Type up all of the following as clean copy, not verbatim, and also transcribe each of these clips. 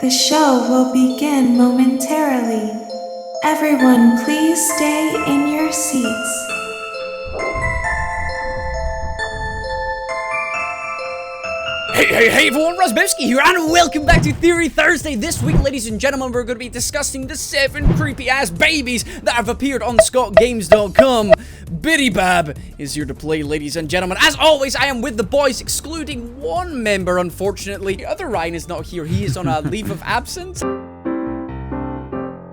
The show will begin momentarily. Everyone, please stay in your seats. Hey everyone, Razzbowski here, and welcome back to Theory Thursday. This week, ladies and gentlemen, we're going to be discussing the 7 creepy-ass babies that have appeared on ScottGames.com. BIDYBAB is here to play, ladies and gentlemen. As always, I am with the boys, excluding one member, unfortunately. The other Ryan is not here. He is on a leave of absence.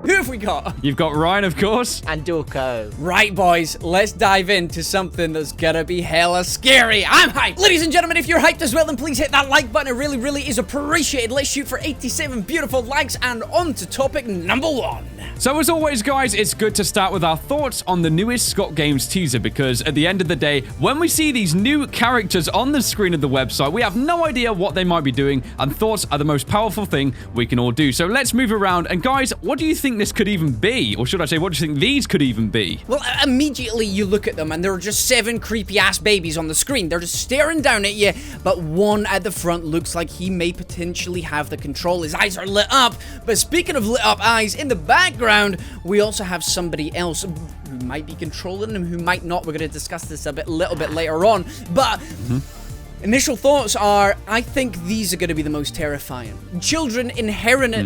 Who have we got? You've got Ryan, of course. And Durko. Right, boys, let's dive into something that's gonna be hella scary. I'm hyped. Ladies and gentlemen, if you're hyped as well, then please hit that like button. It really is appreciated. Let's shoot for 87 beautiful likes, and on to topic number 1. So as always, guys, it's good to start with our thoughts on the newest Scott Games teaser, because at the end of the day, when we see these new characters on the screen of the website, we have no idea what they might be doing, and thoughts are the most powerful thing we can all do. So let's move around, and guys, what do you think this could even be? Or should I say, what do you think these could even be? Well, immediately you look at them and there are just 7 creepy-ass babies on the screen. They're just staring down at you, but one at the front looks like he may potentially have the control. His eyes are lit up, but speaking of lit up eyes, in the background, we also have somebody else who might be controlling him, who might not. We're going to discuss this a little bit later on, but... Initial thoughts are, I think these are going to be the most terrifying. Children inherently...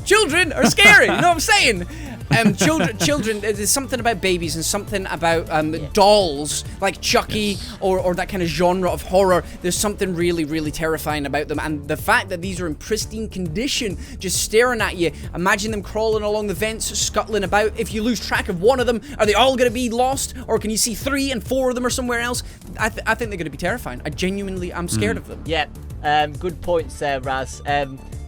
Children are scary, you know what I'm saying? Children, there's something about babies and something about dolls, like Chucky, or that kind of genre of horror. There's something really terrifying about them. And the fact that these are in pristine condition, just staring at you, imagine them crawling along the vents, scuttling about. If you lose track of one of them, are they all going to be lost? Or can you see 3 and 4 of them or somewhere else? I think they're going to be terrifying. I'm scared of them. Yeah, good points there, Raz.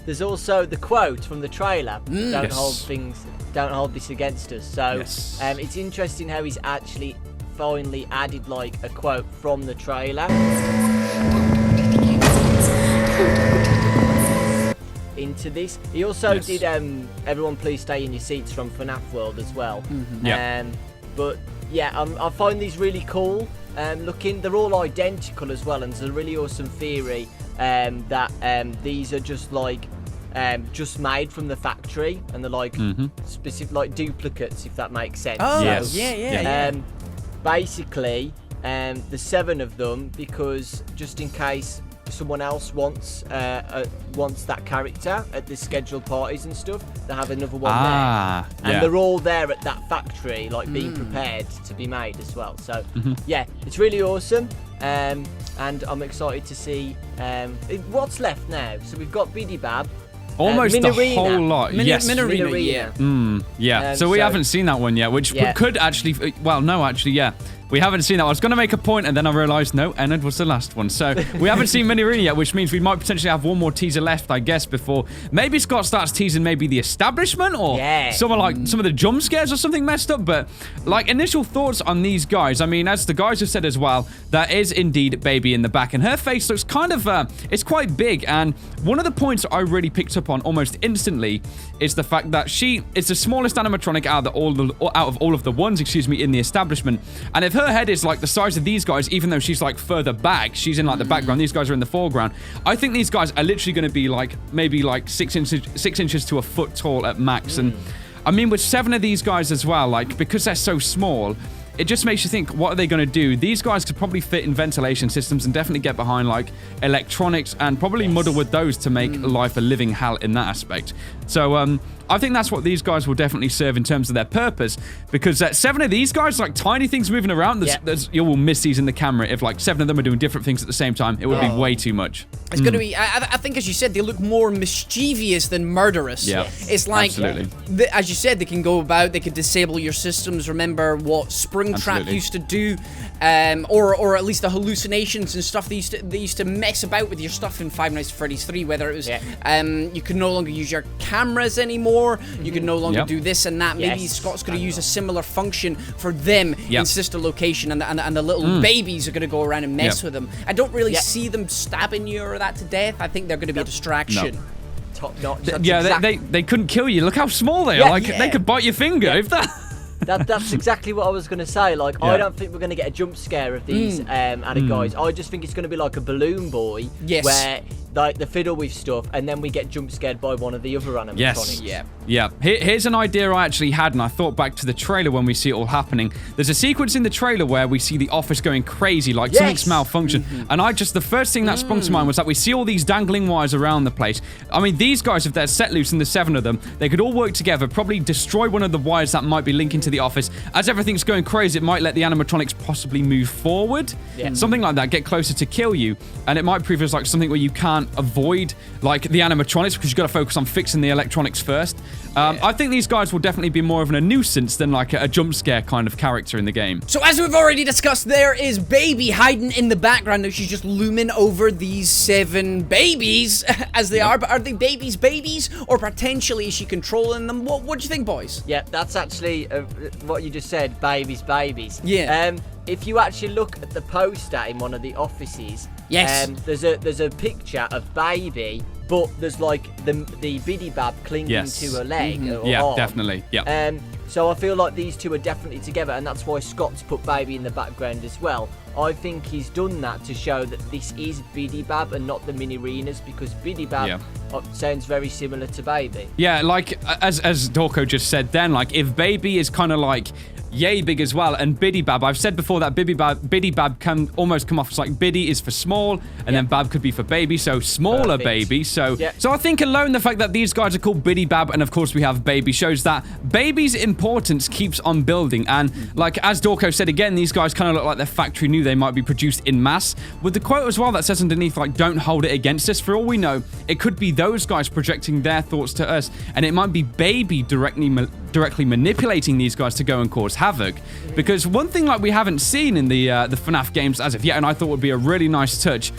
There's also the quote from the trailer. Don't hold this against us. So it's interesting how he's actually finally added like a quote from the trailer into this. He also did Everyone Please Stay in Your Seats from FNAF World as well. But yeah, I find these really cool looking. They're all identical as well, and there's a really awesome theory that these are just like just made from the factory, and they're like specific, like duplicates, if that makes sense. Oh, yes. Yeah. Basically, there's 7 of them, because just in case someone else wants that character at the scheduled parties and stuff, they have another one there, and they're all there at that factory, like being prepared to be made as well. So yeah, it's really awesome, and I'm excited to see what's left now. So we've got BIDYBAB. Almost the whole lot. Minorina, yeah. So we haven't seen that one yet, which could actually... Well, no, actually, yeah. We haven't seen that. I was going to make a point, and then I realised, no, Ennard was the last one. So we haven't seen Minorina yet, which means we might potentially have one more teaser left, I guess, before maybe Scott starts teasing maybe the establishment, or some of the jump scares or something messed up. But like, initial thoughts on these guys. I mean, as the guys have said as well, there is indeed Baby in the back, and her face looks kind of it's quite big. And one of the points I really picked up on almost instantly is the fact that she is the smallest animatronic out of all of the ones, in the establishment. And if her head is like the size of these guys, even though she's like further back, she's in like the background, these guys are in the foreground, I think these guys are literally going to be like maybe like 6 inches to a foot tall at max. And I mean, with 7 of these guys as well, like, because they're so small, it just makes you think, what are they going to do? These guys could probably fit in ventilation systems and definitely get behind like electronics, and probably muddle with those to make life a living hell in that aspect. So I think that's what these guys will definitely serve in terms of their purpose, because 7 of these guys, like tiny things moving around, you will miss these in the camera. If like 7 of them are doing different things at the same time, it would be way too much. It's going to be, I think, as you said, they look more mischievous than murderous. Yeah, it's like, as you said, they can go about, they could disable your systems. Remember what Springtrap used to do, or at least the hallucinations and stuff. They used to mess about with your stuff in Five Nights at Freddy's 3, whether it was, you could no longer use your cameras anymore. You can no longer do this and that. Maybe Scott's going to use a similar function for them in Sister Location, and the little babies are going to go around and mess with them. I don't really see them stabbing you or that to death. I think they're going to be a distraction. Top notch. They couldn't kill you. Look how small they are. Like they could bite your finger if that. That's exactly what I was going to say. Like, I don't think we're going to get a jump scare of these guys. I just think it's going to be like a Balloon Boy, where like the fiddle with stuff, and then we get jump scared by one of the other animatronics. Yes. Yeah. Here's an idea I actually had, and I thought back to the trailer when we see it all happening. There's a sequence in the trailer where we see the office going crazy, like something's malfunctioned. And the first thing that sprung to mind was that we see all these dangling wires around the place. I mean, these guys, if they're set loose, and there's 7 of them, they could all work together, probably destroy one of the wires that might be linking to the office. As everything's going crazy, it might let the animatronics possibly move forward. Something like that, get closer to kill you. And it might prove as like something where you can't avoid like the animatronics, because you've got to focus on fixing the electronics first. I think these guys will definitely be more of a nuisance than like a jump scare kind of character in the game. So as we've already discussed, there is Baby hiding in the background. Now she's just looming over these 7 babies as they are. But are they babies, or potentially is she controlling them? What do you think, boys? Yeah, that's actually what you just said. Babies. Yeah. If you actually look at the poster in one of the offices, there's a picture of Baby, but there's like the BIDYBAB clinging to her leg or arm. Definitely. Yeah. So I feel like these two are definitely together, and that's why Scott's put Baby in the background as well. I think he's done that to show that this is BIDYBAB and not the mini-arenas, because BIDYBAB sounds very similar to Baby. Yeah, like as Dorko just said then, like if Baby is kind of like yay big as well, and BIDYBAB, I've said before that BIDYBAB can almost come off as like Biddy is for small, and then Bab could be for baby, so smaller baby. So I think alone the fact that these guys are called BIDYBAB, and of course we have Baby, shows that Baby's importance keeps on building. And like as Dorko said again, these guys kind of look like they're factory new. They might be produced in mass, with the quote as well that says underneath, like, don't hold it against us. For all we know, it could be those guys projecting their thoughts to us, and it might be Baby directly manipulating these guys to go and cause havoc. Because one thing like we haven't seen in the FNAF games as of yet, and I thought would be a really nice touch,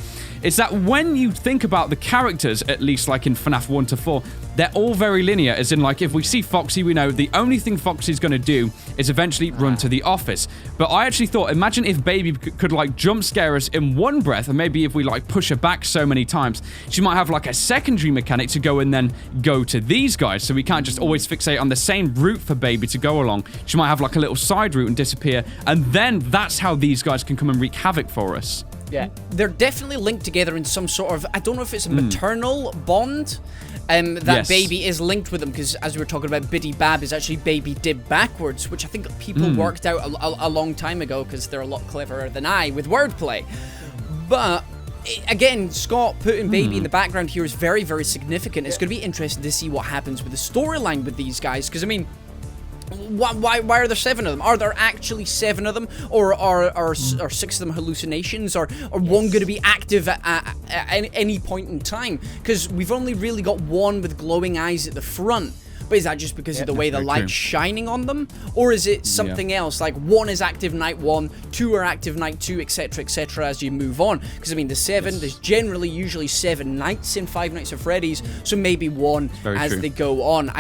is that when you think about the characters, at least like in FNAF 1 to 4, they're all very linear, as in like if we see Foxy, we know the only thing Foxy's going to do is eventually run to the office. But I actually thought, imagine if Baby could like jump scare us in one breath, and maybe if we like push her back so many times, she might have like a secondary mechanic to go and then go to these guys, so we can't just always fixate on the same route for Baby to go along. She might have like a little side route and disappear, and then that's how these guys can come and wreak havoc for us. Yeah. They're definitely linked together in some sort of, I don't know if it's a maternal bond, that Baby is linked with them, because as we were talking about, BIDYBAB is actually Baby did backwards, which I think people worked out a long time ago, because they're a lot cleverer than I with wordplay. But again, Scott putting Baby in the background here is very, very significant. It's going to be interesting to see what happens with the storyline with these guys, because I mean, why are there 7 of them? Are there actually 7 of them, or are 6 of them hallucinations, or one going to be active at any point in time? Because we've only really got one with glowing eyes at the front. But is that just because of the way the light's shining on them, or is it something else? Like 1 is active night 1, 2 are active night 2, etc., etc. as you move on. Because I mean, the 7, there's usually 7 nights in Five Nights at Freddy's, so maybe 1 as they go on.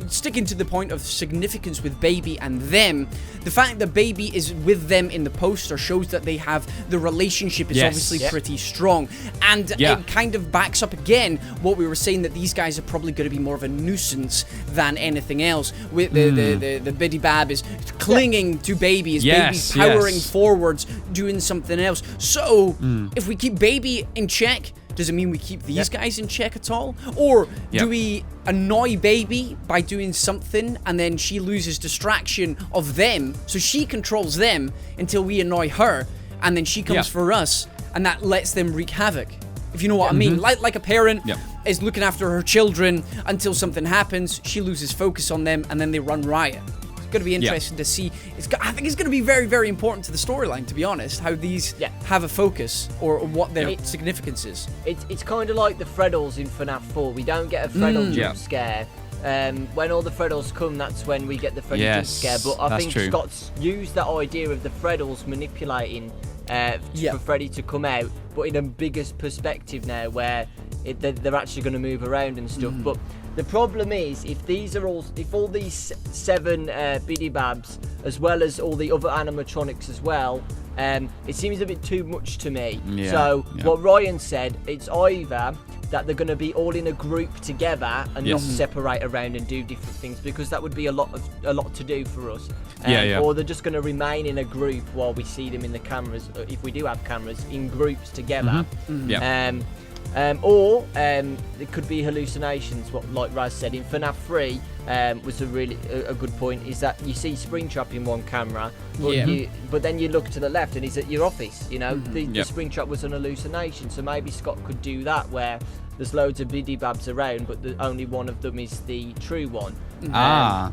Sticking to the point of significance with Baby and them, the fact that Baby is with them in the poster shows that they have the relationship is obviously pretty strong, and it kind of backs up again what we were saying, that these guys are probably going to be more of a nuisance than anything else. With the BIDYBAB is clinging to Baby, is Baby's powering forwards, doing something else. So if we keep Baby in check, does it mean we keep these guys in check at all? Or do we annoy Baby by doing something, and then she loses distraction of them, so she controls them until we annoy her, and then she comes for us, and that lets them wreak havoc? If you know what I mean. Like a parent is looking after her children until something happens, she loses focus on them, and then they run riot. Going to be interesting to see. I think it's going to be very, very important to the storyline, to be honest, how these have a focus, or what their significance is. It's kind of like the Freddles in FNAF 4. We don't get a Freddle jump scare. When all the Freddles come, that's when we get the Freddy jump scare. But I think Scott's used that idea of the Freddles manipulating for Freddy to come out, but in a bigger perspective now, where they're actually going to move around and stuff. But the problem is, if all these 7 BIDYBABs, as well as all the other animatronics as well, it seems a bit too much to me. Yeah, So yeah. what Ryan said, it's either that they're going to be all in a group together and not separate around and do different things, because that would be a lot to do for us. Or they're just going to remain in a group while we see them in the cameras, if we do have cameras, in groups together. Or it could be hallucinations. What, like Raz said in FNAF 3, was a good point. Is that you see Springtrap in one camera, but then you look to the left and he's at your office. You know, the Springtrap was an hallucination. So maybe Scott could do that where there's loads of BIDYBAB'S around, but only one of them is the true one. But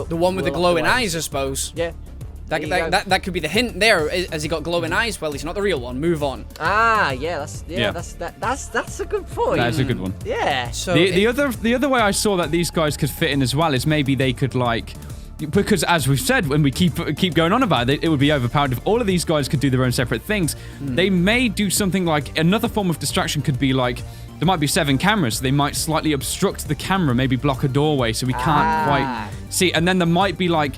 the one with the glowing eyes, I suppose. Yeah. That could be the hint there. Has he got glowing eyes? Well, he's not the real one. Move on. That's a good point. That's a good one. Yeah. So the other way I saw that these guys could fit in as well is maybe they could like, because as we've said, when we keep going on about it, it would be overpowered if all of these guys could do their own separate things. They may do something like, another form of distraction could be like, there might be 7 cameras, so they might slightly obstruct the camera, maybe block a doorway so we can't quite see. And then there might be like,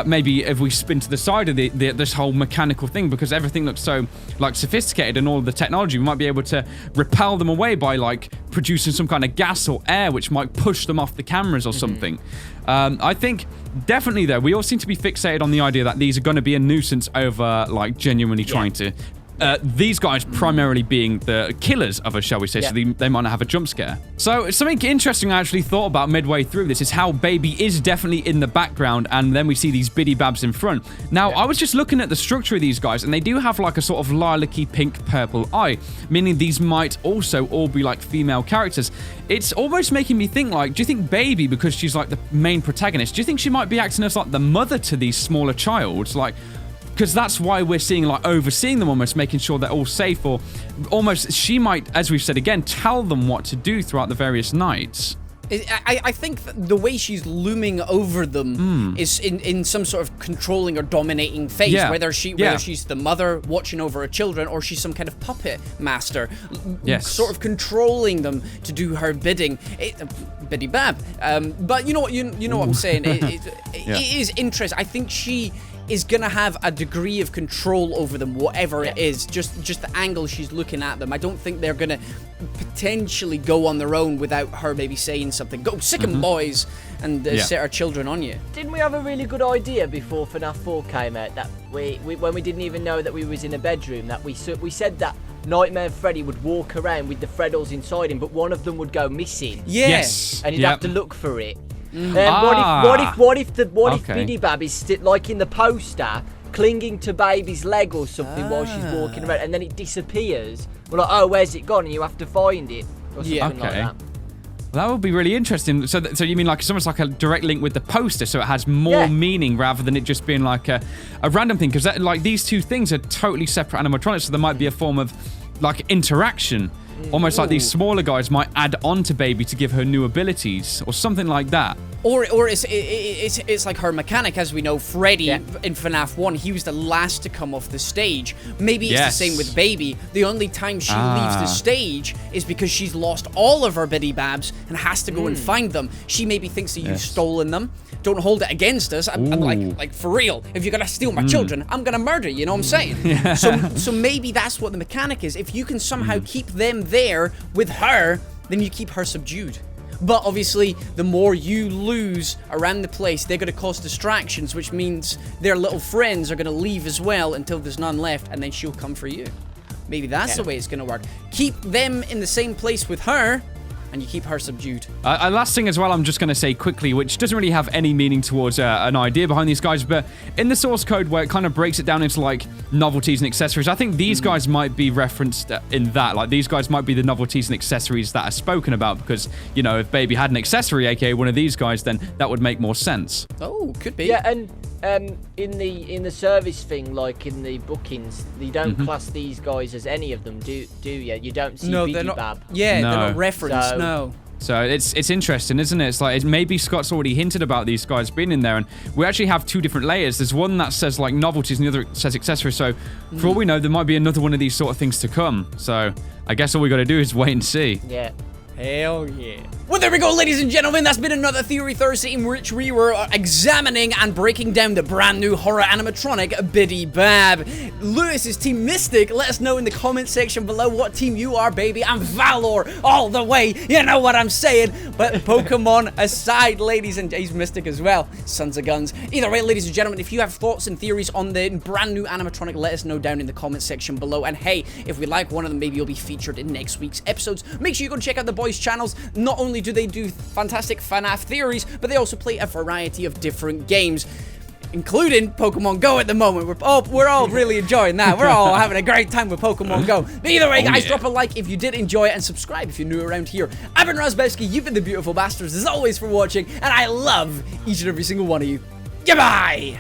maybe if we spin to the side of this whole mechanical thing, because everything looks so like sophisticated and all of the technology, we might be able to repel them away by like producing some kind of gas or air which might push them off the cameras or something. I think definitely though, we all seem to be fixated on the idea that these are going to be a nuisance over like genuinely trying to these guys primarily being the killers of us, shall we say, so they might not have a jump scare. So something interesting I actually thought about midway through this is how Baby is definitely in the background, and then we see these BIDYBAB'S in front. Now, I was just looking at the structure of these guys, and they do have like a sort of lilac-y pink purple eye, meaning these might also all be like female characters. It's almost making me think like, do you think Baby, because she's like the main protagonist, do you think she might be acting as like the mother to these smaller childs? Like, because that's why we're seeing like overseeing them, almost making sure they're all safe, or almost she might, as we've said again, tell them what to do throughout the various nights. I think the way she's looming over them is in some sort of controlling or dominating phase, whether she's the mother watching over her children, or she's some kind of puppet master, sort of controlling them to do her bidding. BIDYBAB. But you know what what I'm saying. It is interesting. I think she is gonna have a degree of control over them, whatever it is, just the angle she's looking at them. I don't think they're gonna potentially go on their own without her maybe saying something. Go sick 'em, boys, and set our children on you. Didn't we have a really good idea before FNAF 4 came out, that we when we didn't even know that we was in a bedroom, that we said that Nightmare Freddy would walk around with the Freddles inside him, but one of them would go missing. Yes. And he'd have to look for it. What if BIDYBAB is like in the poster, clinging to Baby's leg or something while she's walking around, and then it disappears? We're like, oh, where's it gone? And you have to find it, or something like that. That would be really interesting. So you mean like it's almost like a direct link with the poster, so it has more meaning rather than it just being like a random thing? Because like these two things are totally separate animatronics, so there might be a form of like interaction. Almost like these smaller guys might add on to Baby to give her new abilities or something like that. Or it's like her mechanic, as we know. Freddy in FNAF 1, he was the last to come off the stage. Maybe it's the same with Baby. The only time she leaves the stage is because she's lost all of her BIDYBAB'S and has to go and find them. She maybe thinks that you've stolen them. Don't hold it against us. I'm like, for real, if you're gonna steal my children, I'm gonna murder you, you know what I'm saying? So maybe that's what the mechanic is. If you can somehow keep them there with her, then you keep her subdued. But obviously, the more you lose around the place, they're going to cause distractions, which means their little friends are going to leave as well until there's none left, and then she'll come for you. Maybe that's the way it's going to work. Keep them in the same place with her, and you keep her subdued. Last thing as well, I'm just going to say quickly, which doesn't really have any meaning towards an idea behind these guys, but in the source code where it kind of breaks it down into like novelties and accessories, I think these guys might be referenced in that. Like these guys might be the novelties and accessories that are spoken about, because, you know, if Baby had an accessory, aka one of these guys, then that would make more sense. Oh, could be. Yeah, and in the service thing, like in the bookings, you don't class these guys as any of them, do you? You don't see BIDYBAB. They're not. Yeah, they're not referenced. No. So it's interesting, isn't it? It's like maybe Scott's already hinted about these guys being in there, and we actually have two different layers. There's one that says like novelties, and the other says accessories. So for all we know, there might be another one of these sort of things to come. So I guess all we got to do is wait and see. Yeah. Hell yeah. Well, there we go, ladies and gentlemen. That's been another Theory Thursday in which we were examining and breaking down the brand new horror animatronic, BIDYBAB. Lewis is Team Mystic. Let us know in the comment section below what team you are, baby. I'm Valor all the way. You know what I'm saying. But Pokemon aside, ladies and he's Mystic as well. Sons of guns. Either way, ladies and gentlemen, if you have thoughts and theories on the brand new animatronic, let us know down in the comment section below. And hey, if we like one of them, maybe you'll be featured in next week's episodes. Make sure you go check out the boys' channels. Not only do they do fantastic FNAF theories, but they also play a variety of different games, including Pokemon Go at the moment. We're all really enjoying that. We're all having a great time with Pokemon Go. But either way, guys, drop a like if you did enjoy it and subscribe if you're new around here. I've been Razzbowski, you've been the beautiful bastards as always for watching, and I love each and every single one of you. Goodbye!